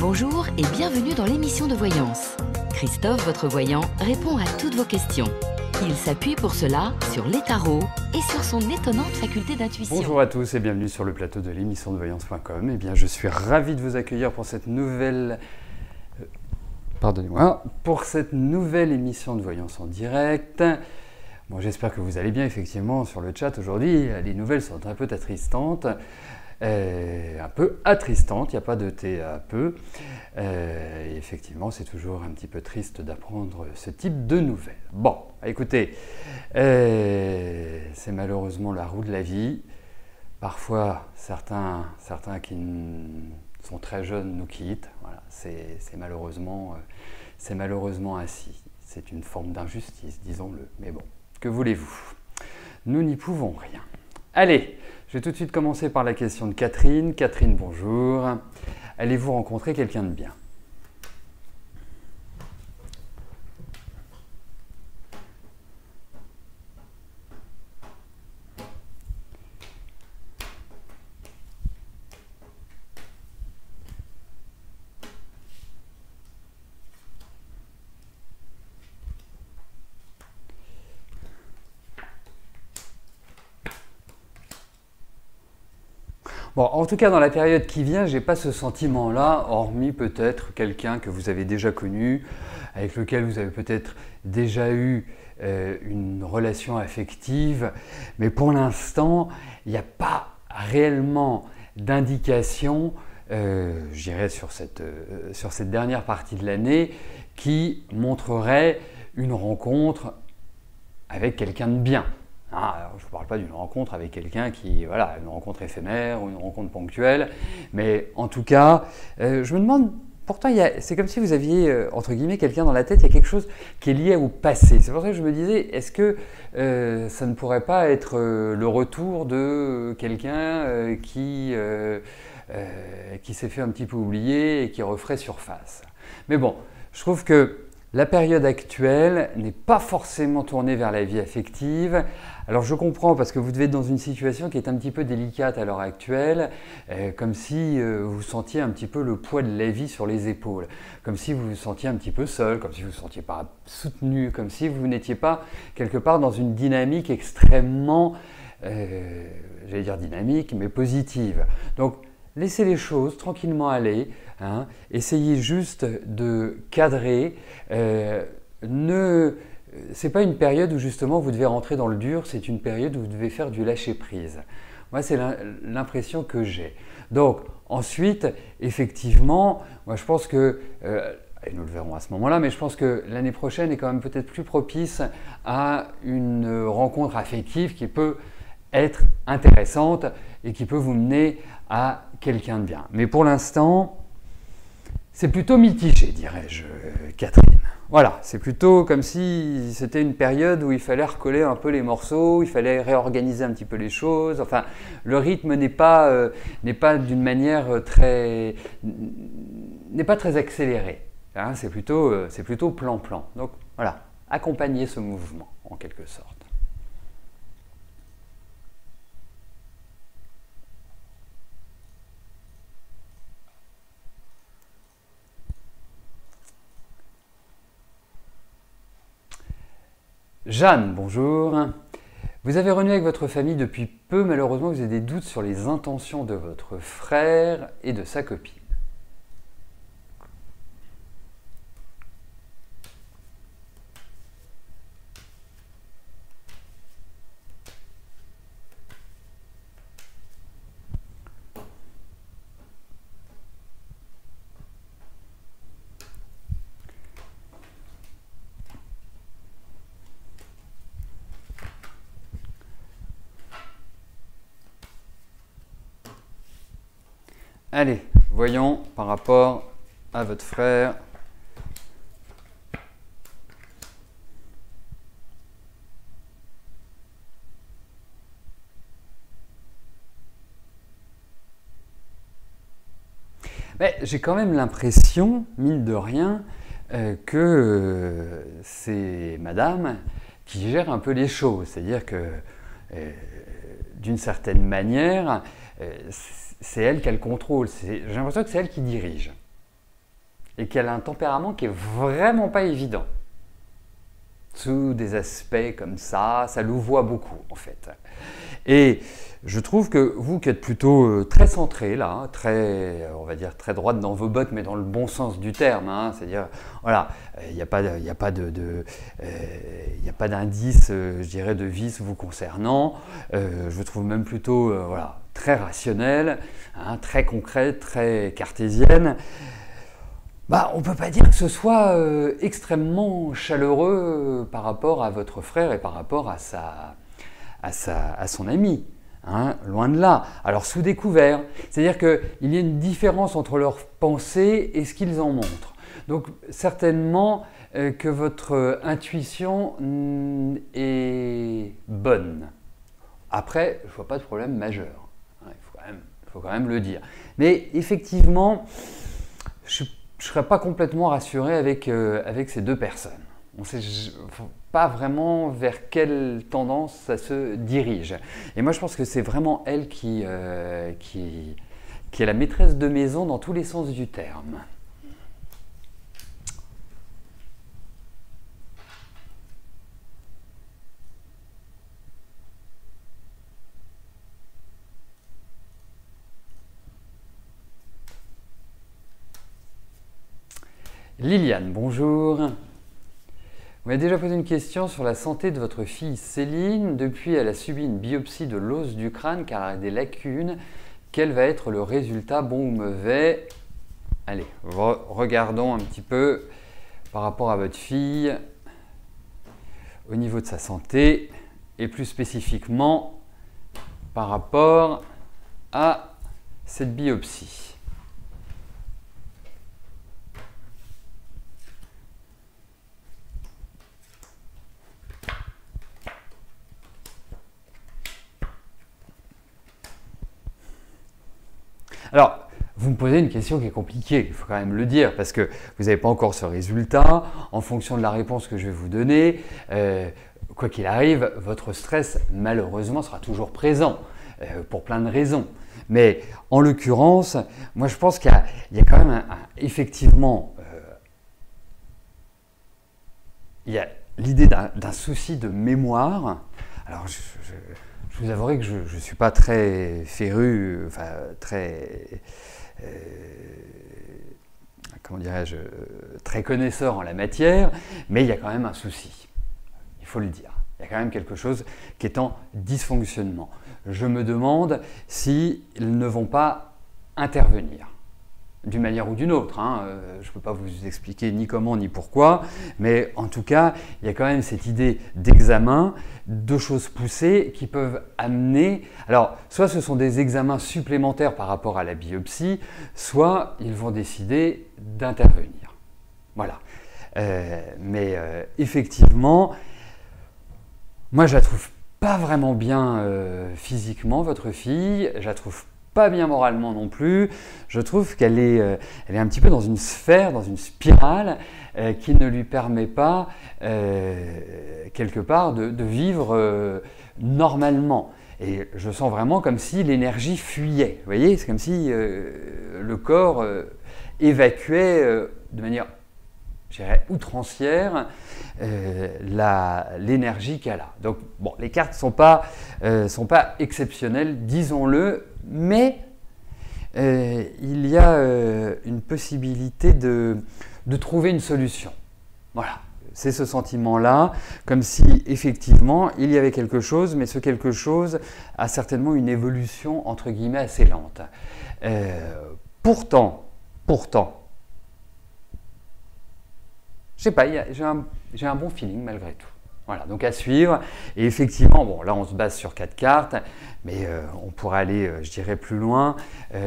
Bonjour et bienvenue dans l'émission de voyance. Christophe, votre voyant, répond à toutes vos questions. Il s'appuie pour cela sur les tarots et sur son étonnante faculté d'intuition. Bonjour à tous et bienvenue sur le plateau de l'émission de voyance.com. Eh bien, je suis ravi de vous accueillir pour cette nouvelle... pour cette nouvelle émission de voyance en direct. Bon, j'espère que vous allez bien, effectivement, sur le chat aujourd'hui. Les nouvelles sont un peu attristantes. Il n'y a pas de thé à peu. Et effectivement, c'est toujours un petit peu triste d'apprendre ce type de nouvelles. Bon, écoutez, c'est malheureusement la roue de la vie. Parfois, certains qui sont très jeunes nous quittent. Voilà, c'est malheureusement ainsi. C'est une forme d'injustice, disons-le. Mais bon, que voulez-vous? Nous n'y pouvons rien. Allez, je vais tout de suite commencer par la question de Catherine. Catherine, bonjour. Allez-vous rencontrer quelqu'un de bien? Bon, en tout cas, dans la période qui vient, je n'ai pas ce sentiment-là, hormis peut-être quelqu'un que vous avez déjà connu, avec lequel vous avez peut-être déjà eu une relation affective, mais pour l'instant, il n'y a pas réellement d'indication, je dirais, sur cette dernière partie de l'année, qui montrerait une rencontre avec quelqu'un de bien. Alors, je ne vous parle pas d'une rencontre avec quelqu'un qui, voilà, une rencontre éphémère ou une rencontre ponctuelle, mais en tout cas, je me demande, pourtant, c'est comme si vous aviez, entre guillemets, quelqu'un dans la tête, il y a quelque chose qui est lié au passé. C'est pour ça que je me disais, est-ce que ça ne pourrait pas être le retour de quelqu'un qui s'est fait un petit peu oublier et qui referait surface? Mais bon, je trouve que la période actuelle n'est pas forcément tournée vers la vie affective. Alors je comprends parce que vous devez être dans une situation qui est un petit peu délicate à l'heure actuelle, comme si vous sentiez un petit peu le poids de la vie sur les épaules, comme si vous vous sentiez un petit peu seul, comme si vous ne vous sentiez pas soutenu, comme si vous n'étiez pas quelque part dans une dynamique extrêmement, j'allais dire dynamique, mais positive. Donc laissez les choses tranquillement aller, hein, essayez juste de cadrer. C'est pas une période où justement vous devez rentrer dans le dur, c'est une période où vous devez faire du lâcher-prise. Moi, c'est l'impression que j'ai. Donc, ensuite, effectivement, moi je pense que, et nous le verrons à ce moment-là, mais je pense que l'année prochaine est quand même peut-être plus propice à une rencontre affective qui peut être intéressante et qui peut vous mener à quelqu'un de bien. Mais pour l'instant, c'est plutôt mitigé, dirais-je, Catherine. Voilà, c'est plutôt comme si c'était une période où il fallait recoller un peu les morceaux, il fallait réorganiser un petit peu les choses. Enfin, le rythme n'est pas d'une manière n'est pas très accéléré. Hein, c'est plutôt plan-plan. Donc voilà, accompagnez ce mouvement en quelque sorte. Jeanne, bonjour. Vous avez renoué avec votre famille depuis peu, malheureusement vous avez des doutes sur les intentions de votre frère et de sa copine. Allez, voyons par rapport à votre frère. J'ai quand même l'impression, mine de rien, que c'est madame qui gère un peu les choses. C'est-à-dire que, d'une certaine manière, c'est elle qui a le contrôle. J'ai l'impression que c'est elle qui dirige. et qu'elle a un tempérament qui est vraiment pas évident. Sous des aspects comme ça louvoie beaucoup en fait. Et je trouve que vous qui êtes plutôt très centré là, très, on va dire très droite dans vos bottes, mais dans le bon sens du terme, hein, c'est-à-dire, voilà, il n'y a pas d'indice, je dirais, de vice vous concernant. Je vous trouve même plutôt, voilà, très rationnelle, hein, très concrète, très cartésienne. Bah, on ne peut pas dire que ce soit extrêmement chaleureux par rapport à votre frère et par rapport à son ami. Hein, loin de là. Alors sous découvert, c'est-à-dire qu'il y a une différence entre leurs pensées et ce qu'ils en montrent. Donc certainement que votre intuition est bonne. Après, je ne vois pas de problème majeur. Hein, il faut quand même le dire. Mais effectivement, je ne serais pas complètement rassuré avec ces deux personnes. On ne sait pas vraiment vers quelle tendance ça se dirige. Et moi, je pense que c'est vraiment elle qui est la maîtresse de maison dans tous les sens du terme. Liliane, bonjour. Vous m'avez déjà posé une question sur la santé de votre fille Céline. Depuis, elle a subi une biopsie de l'os du crâne car elle a des lacunes. Quel va être le résultat, bon ou mauvais? Allez, regardons un petit peu par rapport à votre fille au niveau de sa santé et plus spécifiquement par rapport à cette biopsie. Alors, vous me posez une question qui est compliquée, il faut quand même le dire, parce que vous n'avez pas encore ce résultat. En fonction de la réponse que je vais vous donner, quoi qu'il arrive, votre stress, malheureusement, sera toujours présent, pour plein de raisons. Mais en l'occurrence, moi je pense qu'il y a quand même effectivement, il y a l'idée d'un souci de mémoire. Alors, je vous avouerai que je ne suis pas très féru, enfin très, comment dirais-je, très connaisseur en la matière, mais il y a quand même un souci, il faut le dire. Il y a quand même quelque chose qui est en dysfonctionnement. Je me demande s'ils ne vont pas intervenir. D'une manière ou d'une autre. Hein. Je ne peux pas vous expliquer ni comment ni pourquoi, mais en tout cas, il y a quand même cette idée d'examen, de choses poussées qui peuvent amener… Alors, soit ce sont des examens supplémentaires par rapport à la biopsie, soit ils vont décider d'intervenir. Voilà. Mais effectivement, moi je la trouve pas vraiment bien physiquement, votre fille. Je la trouve pas bien moralement non plus. Je trouve qu'elle est un petit peu dans une sphère, dans une spirale qui ne lui permet pas quelque part de vivre normalement. Et je sens vraiment comme si l'énergie fuyait. Vous voyez, c'est comme si le corps évacuait de manière, je dirais, outrancière l'énergie qu'elle a. Donc, bon, les cartes ne sont pas exceptionnelles, disons-le, mais il y a une possibilité de trouver une solution. Voilà, c'est ce sentiment-là, comme si effectivement il y avait quelque chose, mais ce quelque chose a certainement une évolution entre guillemets assez lente. Pourtant, je sais pas, j'ai un bon feeling malgré tout. Voilà, donc à suivre. Et effectivement, bon, là on se base sur 4 cartes, mais on pourrait aller, je dirais, plus loin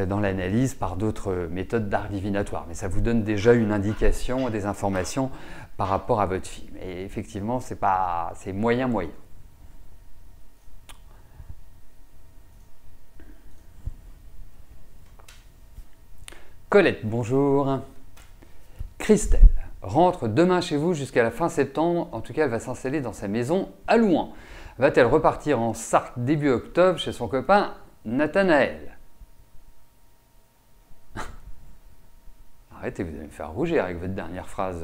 dans l'analyse par d'autres méthodes d'art divinatoire. Mais ça vous donne déjà une indication, des informations par rapport à votre fille. Mais effectivement, c'est moyen. Colette, bonjour. Christelle rentre demain chez vous jusqu'à la fin septembre. En tout cas, elle va s'installer dans sa maison à Louhans. Va-t-elle repartir en Sarthe début octobre chez son copain Nathanaël? arrêtez, vous allez me faire rougir avec votre dernière phrase,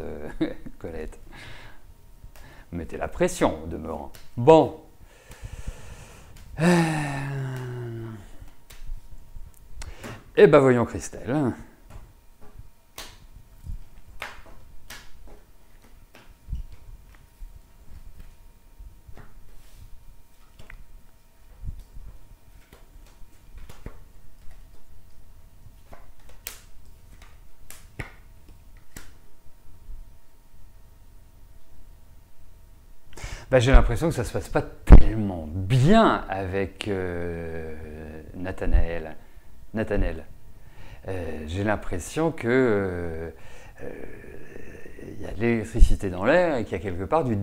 Colette. Vous mettez la pression, au demeurant. Bon. Eh ben voyons Christelle. Ben, j'ai l'impression que ça ne se passe pas tellement bien avec Nathanaël. J'ai l'impression que il y a de l'électricité dans l'air et qu'il y a quelque part du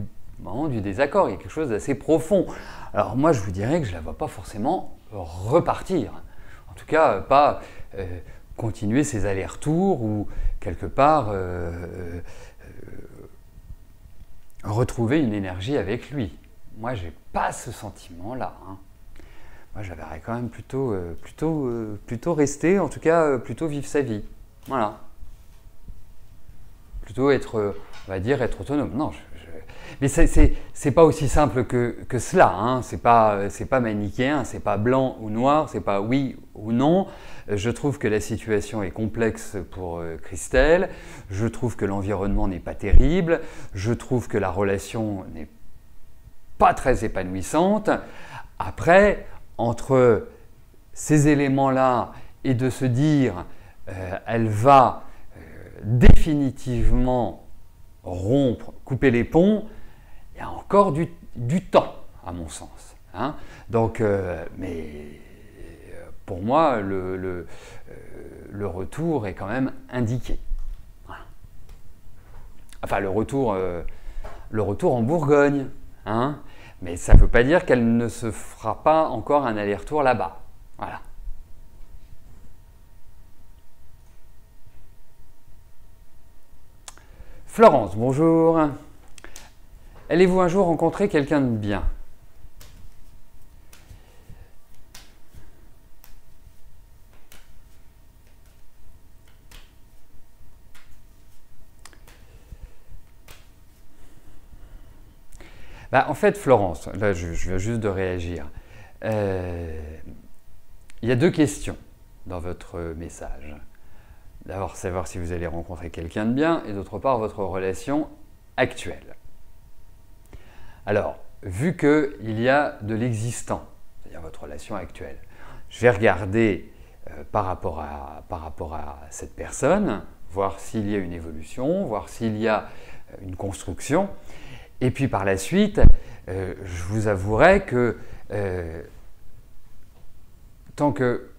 désaccord, il y a quelque chose d'assez profond. Alors moi je vous dirais que je ne la vois pas forcément repartir. En tout cas, pas continuer ses allers-retours ou quelque part retrouver une énergie avec lui. Moi, j'ai pas ce sentiment-là. Hein. Moi, je la verrais quand même plutôt rester, en tout cas, plutôt vivre sa vie. Voilà. Plutôt être, on va dire, être autonome. Non, mais c'est pas aussi simple que cela. Hein. C'est pas manichéen, c'est pas blanc ou noir, c'est pas oui ou non. Je trouve que la situation est complexe pour Christelle. Je trouve que l'environnement n'est pas terrible. Je trouve que la relation n'est pas très épanouissante. Après, entre ces éléments-là et de se dire elle va définitivement rompre, couper les ponts, il y a encore du temps, à mon sens. Hein. Donc, mais pour moi, le retour est quand même indiqué. Voilà. Enfin, le retour en Bourgogne. Hein. Mais ça ne veut pas dire qu'elle ne se fera pas encore un aller-retour là-bas. Voilà. Florence, bonjour. Allez-vous un jour rencontrer quelqu'un de bien ? Bah, en fait, Florence, là je viens juste de réagir. Il y a deux questions dans votre message. D'abord, savoir si vous allez rencontrer quelqu'un de bien et d'autre part, votre relation actuelle. Alors, vu qu'il y a de l'existant, c'est-à-dire votre relation actuelle, je vais regarder par rapport à cette personne, voir s'il y a une évolution, voir s'il y a une construction. Et puis par la suite, je vous avouerai que tant que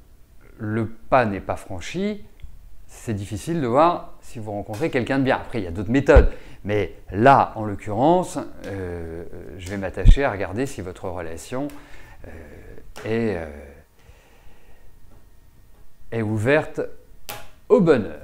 le pas n'est pas franchi, c'est difficile de voir si vous rencontrez quelqu'un de bien. Après, il y a d'autres méthodes. Mais là, en l'occurrence, je vais m'attacher à regarder si votre relation est ouverte au bonheur.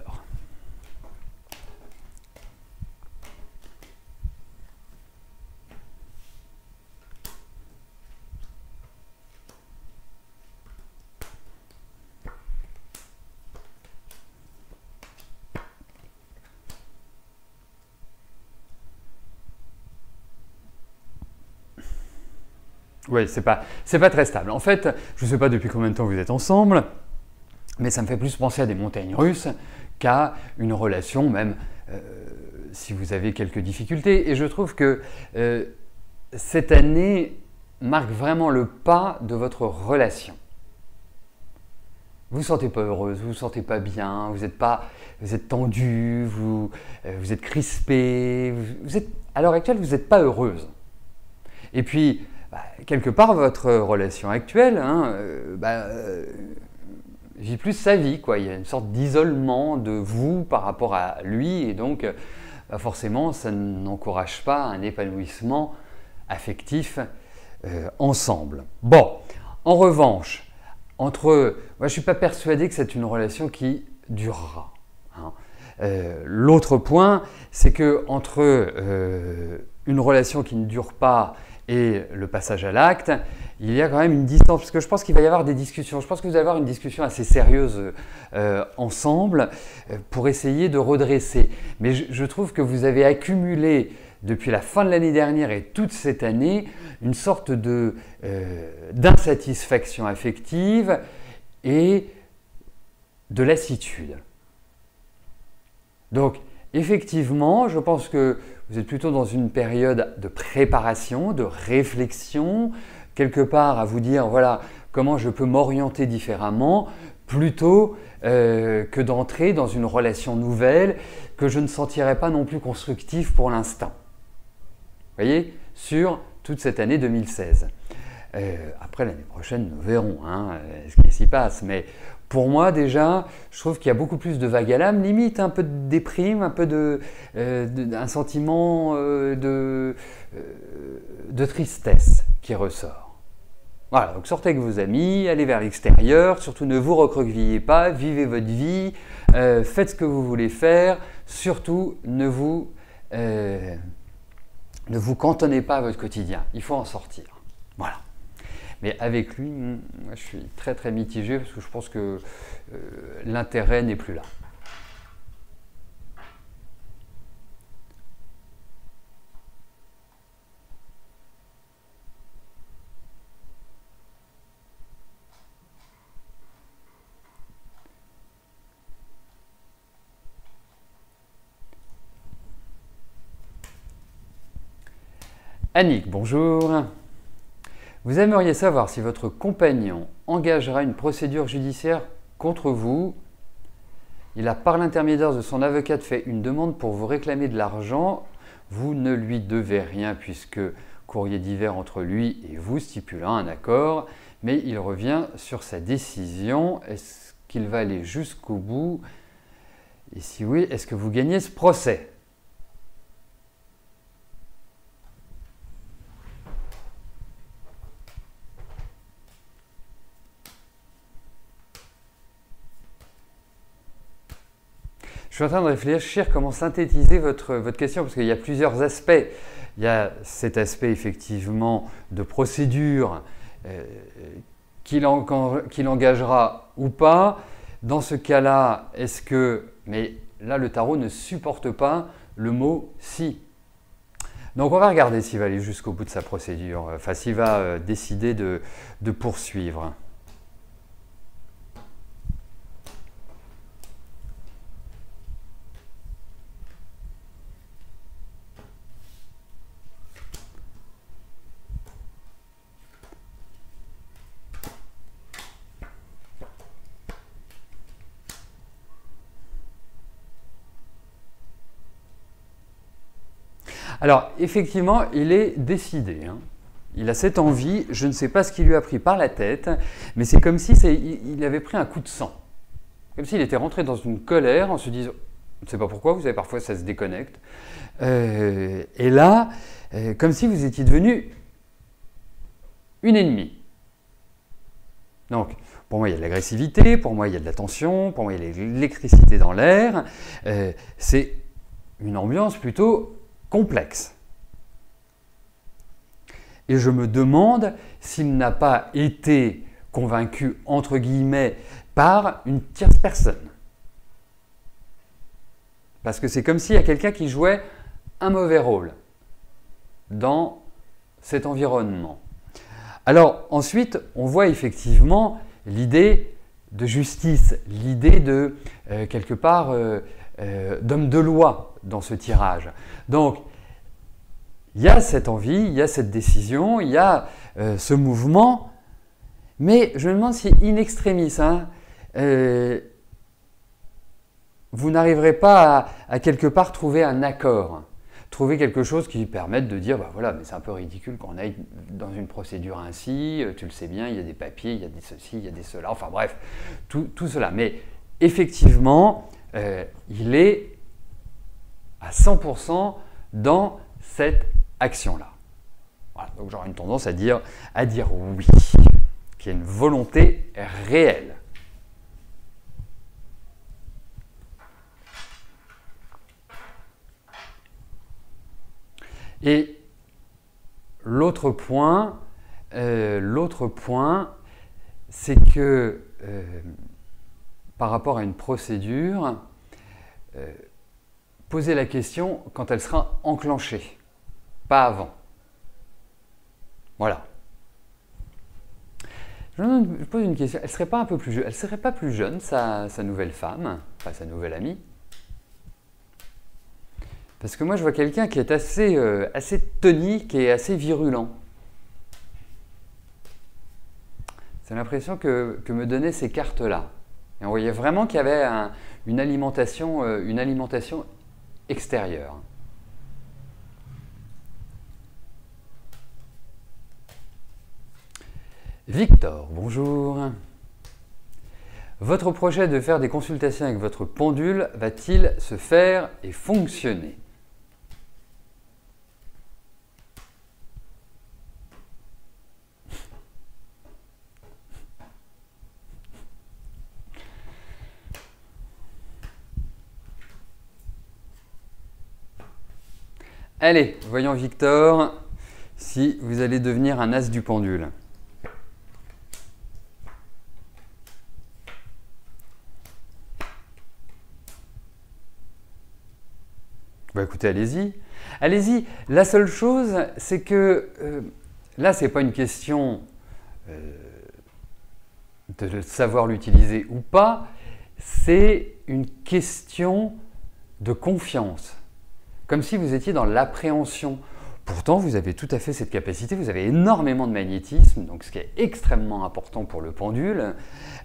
Oui, c'est pas très stable. En fait, je ne sais pas depuis combien de temps vous êtes ensemble, mais ça me fait plus penser à des montagnes russes qu'à une relation, même si vous avez quelques difficultés. Et je trouve que cette année marque vraiment le pas de votre relation. Vous ne vous sentez pas heureuse, vous ne vous sentez pas bien, vous êtes tendu, vous êtes crispé, à l'heure actuelle, vous n'êtes pas heureuse. Et puis, quelque part, votre relation actuelle vit plus sa vie, quoi. Il y a une sorte d'isolement de vous par rapport à lui, et donc forcément, ça n'encourage pas un épanouissement affectif ensemble. Bon, en revanche, moi, je ne suis pas persuadé que c'est une relation qui durera. Hein. L'autre point, c'est que entre une relation qui ne dure pas et le passage à l'acte, il y a quand même une distance, parce que je pense qu'il va y avoir des discussions. Je pense que vous allez avoir une discussion assez sérieuse ensemble pour essayer de redresser. Mais je trouve que vous avez accumulé depuis la fin de l'année dernière et toute cette année une sorte d'insatisfaction affective et de lassitude. Donc, effectivement, je pense que vous êtes plutôt dans une période de préparation, de réflexion, quelque part à vous dire, voilà, comment je peux m'orienter différemment, plutôt que d'entrer dans une relation nouvelle que je ne sentirais pas non plus constructive pour l'instant. Vous voyez, sur toute cette année 2016. Après, l'année prochaine, nous verrons ce qui s'y passe. Mais pour moi, déjà, je trouve qu'il y a beaucoup plus de vague à l'âme, limite un peu de déprime, un peu un sentiment de tristesse qui ressort. Voilà, donc sortez avec vos amis, allez vers l'extérieur, surtout ne vous recroquevillez pas, vivez votre vie, faites ce que vous voulez faire, surtout ne vous cantonnez pas à votre quotidien, il faut en sortir. Voilà. Mais avec lui, moi, je suis très très mitigé parce que je pense que l'intérêt n'est plus là. Annick, bonjour. Vous aimeriez savoir si votre compagnon engagera une procédure judiciaire contre vous. Il a par l'intermédiaire de son avocate fait une demande pour vous réclamer de l'argent. Vous ne lui devez rien puisque courrier divers entre lui et vous stipulant un accord. Mais il revient sur sa décision. Est-ce qu'il va aller jusqu'au bout? Et si oui, est-ce que vous gagnez ce procès? Je suis en train de réfléchir comment synthétiser votre question parce qu'il y a plusieurs aspects. Il y a cet aspect effectivement de procédure qu'il engagera ou pas. Dans ce cas-là, est-ce que… Mais là, le tarot ne supporte pas le mot « si ». Donc on va regarder s'il va aller jusqu'au bout de sa procédure, enfin s'il va décider de poursuivre. Alors, effectivement, il est décidé. Il a cette envie, je ne sais pas ce qui lui a pris par la tête, mais c'est comme si il avait pris un coup de sang. Comme s'il était rentré dans une colère en se disant, je ne sais pas pourquoi, vous savez, parfois ça se déconnecte. Et là, comme si vous étiez devenu une ennemie. Donc, pour moi, il y a de l'agressivité, pour moi, il y a de la tension, pour moi, il y a de l'électricité dans l'air. C'est une ambiance plutôt complexe. Et je me demande s'il n'a pas été convaincu, entre guillemets, par une tierce personne. Parce que c'est comme s'il y a quelqu'un qui jouait un mauvais rôle dans cet environnement. Alors ensuite, on voit effectivement l'idée de justice, l'idée de, quelque part, d'homme de loi dans ce tirage. Donc, il y a cette envie, il y a cette décision, il y a ce mouvement, mais je me demande si in extremis, vous n'arriverez pas à quelque part trouver un accord, trouver quelque chose qui permette de dire, bah voilà, mais c'est un peu ridicule qu'on aille dans une procédure ainsi, tu le sais bien, il y a des papiers, il y a des ceci, il y a des cela, enfin bref, tout cela. Mais effectivement, il est à 100% dans cette action-là. Voilà, donc j'aurais une tendance à dire oui, qu'il y a une volonté réelle. Et l'autre point, l'autre point, c'est que par rapport à une procédure, posez la question quand elle sera enclenchée, pas avant. Voilà. Je pose une question. Elle serait pas un peu plus jeune? Elle serait pas plus jeune, sa nouvelle femme, enfin sa nouvelle amie? Parce que moi, je vois quelqu'un qui est assez tonique et assez virulent. C'est l'impression que me donnaient ces cartes-là. Et on voyait vraiment qu'il y avait une alimentation extérieure. Victor, bonjour. Votre projet de faire des consultations avec votre pendule va-t-il se faire et fonctionner? Allez, voyons Victor, si vous allez devenir un as du pendule. Bah écoutez, allez-y. Allez-y. La seule chose, c'est que là, ce n'est pas une question de savoir l'utiliser ou pas, c'est une question de confiance. Comme si vous étiez dans l'appréhension. Pourtant, vous avez tout à fait cette capacité, vous avez énormément de magnétisme, donc ce qui est extrêmement important pour le pendule.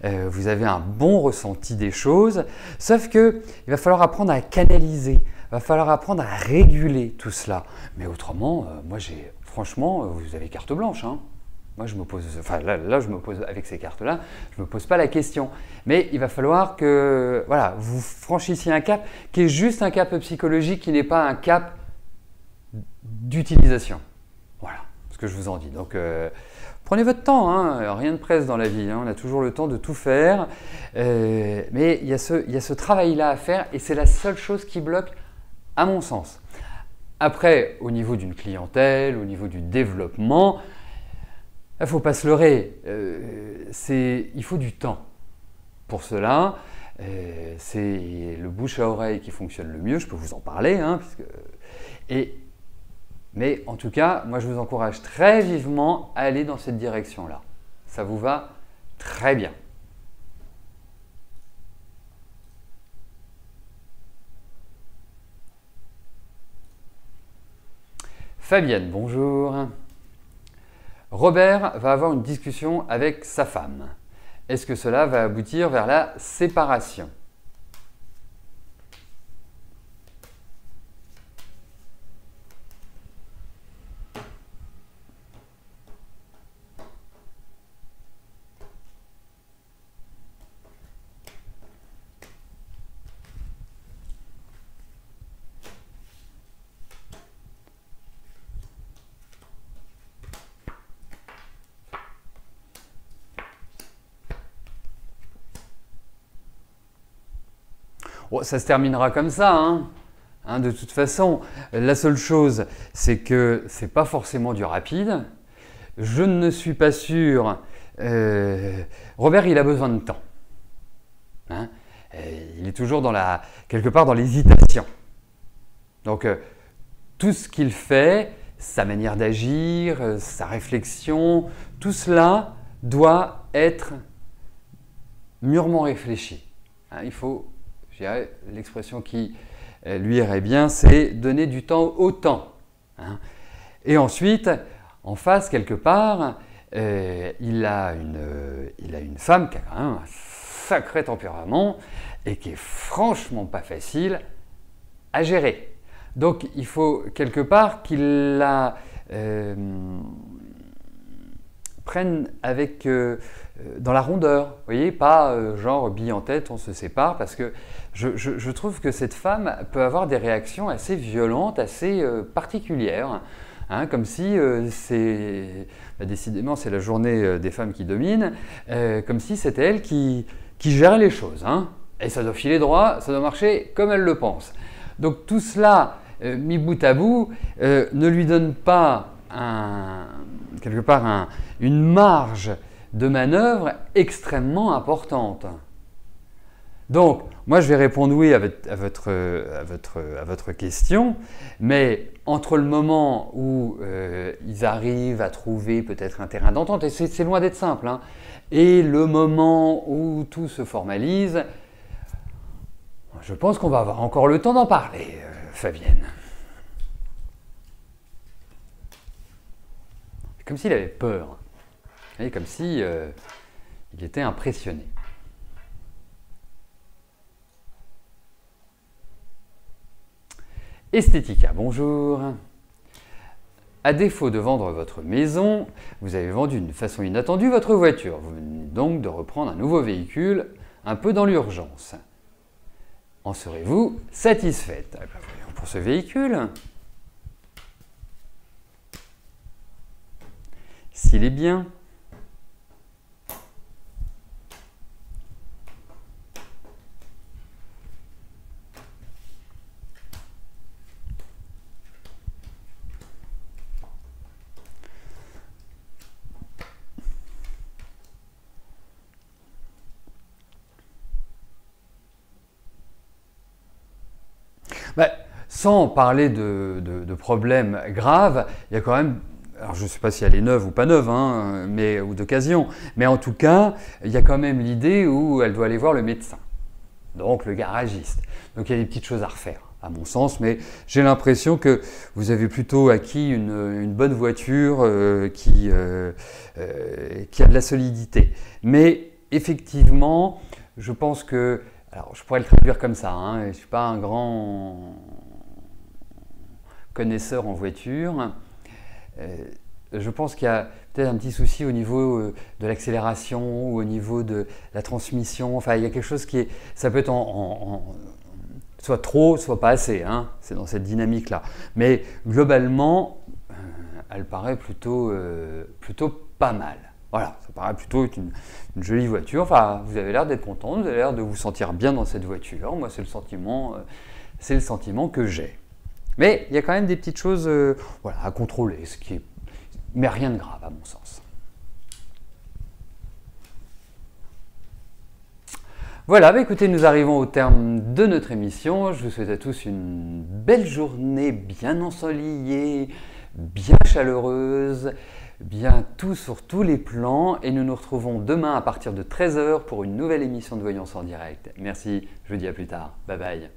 Vous avez un bon ressenti des choses, sauf qu'il va falloir apprendre à canaliser, il va falloir apprendre à réguler tout cela. Mais autrement, moi, franchement, vous avez carte blanche. Hein. Moi, je me pose, enfin là, je me pose avec ces cartes-là, je ne me pose pas la question. Mais il va falloir que voilà, vous franchissiez un cap qui est juste un cap psychologique, qui n'est pas un cap d'utilisation. Voilà ce que je vous en dis. Donc, prenez votre temps, hein, rien de presse dans la vie, hein, on a toujours le temps de tout faire. Mais il y a ce travail-là à faire et c'est la seule chose qui bloque, à mon sens. Après, au niveau d'une clientèle, au niveau du développement, il ne faut pas se leurrer, il faut du temps pour cela. C'est le bouche à oreille qui fonctionne le mieux, je peux vous en parler. Hein, mais en tout cas, moi je vous encourage très vivement à aller dans cette direction-là. Ça vous va très bien. Fabienne, bonjour. Robert va avoir une discussion avec sa femme. Est-ce que cela va aboutir vers la séparation? Bon, ça se terminera comme ça, hein. De toute façon, la seule chose, c'est que ce n'est pas forcément du rapide. Je ne suis pas sûr. Robert, il a besoin de temps. Hein, il est toujours quelque part dans l'hésitation. Donc, tout ce qu'il fait, sa manière d'agir, sa réflexion, tout cela doit être mûrement réfléchi. Hein, il faut, je dirais, l'expression qui lui irait bien, c'est donner du temps au temps. Hein. Et ensuite, en face, quelque part, il a une femme qui a quand même un sacré tempérament et qui est franchement pas facile à gérer. Donc, il faut quelque part qu'il la prenne avec dans la rondeur, vous voyez, pas genre bille en tête, on se sépare, parce que je trouve que cette femme peut avoir des réactions assez violentes, assez particulières, hein, comme si décidément c'est la journée des femmes qui domine, comme si c'était elle qui gérait les choses, hein, et ça doit filer droit, ça doit marcher comme elle le pense. Donc tout cela mis bout à bout ne lui donne pas quelque part une marge de manœuvre extrêmement importante. Donc, moi je vais répondre oui à votre question, mais entre le moment où ils arrivent à trouver peut-être un terrain d'entente, et c'est loin d'être simple, hein, et le moment où tout se formalise, je pense qu'on va avoir encore le temps d'en parler, Fabienne. Comme s'il avait peur, et comme si il était impressionné. Esthética, bonjour. À défaut de vendre votre maison, vous avez vendu d'une façon inattendue votre voiture. Vous venez donc de reprendre un nouveau véhicule, un peu dans l'urgence. En serez-vous satisfaite? Eh bien, voyons pour ce véhicule. S'il est bien. Ben, sans parler de problèmes graves, il y a quand même, alors je ne sais pas si elle est neuve ou pas neuve, hein, ou d'occasion, mais en tout cas, il y a quand même l'idée où elle doit aller voir le médecin, donc le garagiste. Donc il y a des petites choses à refaire, à mon sens, mais j'ai l'impression que vous avez plutôt acquis une bonne voiture qui a de la solidité. Mais effectivement, je pense que, alors je pourrais le traduire comme ça, hein, je ne suis pas un grand connaisseur en voiture. Je pense qu'il y a peut-être un petit souci au niveau de l'accélération ou au niveau de la transmission. Enfin, il y a quelque chose qui est, ça peut être soit trop, soit pas assez, hein, c'est dans cette dynamique-là. Mais globalement, elle paraît plutôt pas mal. Voilà, ça paraît plutôt être une jolie voiture. Enfin, vous avez l'air d'être content, vous avez l'air de vous sentir bien dans cette voiture. Moi, c'est le sentiment que j'ai. Mais il y a quand même des petites choses voilà, à contrôler, mais rien de grave à mon sens. Voilà, bah écoutez, nous arrivons au terme de notre émission. Je vous souhaite à tous une belle journée bien ensoleillée, bien chaleureuse, bien tout sur tous les plans. Et nous nous retrouvons demain à partir de 13 h pour une nouvelle émission de Voyance en direct. Merci, je vous dis à plus tard. Bye bye.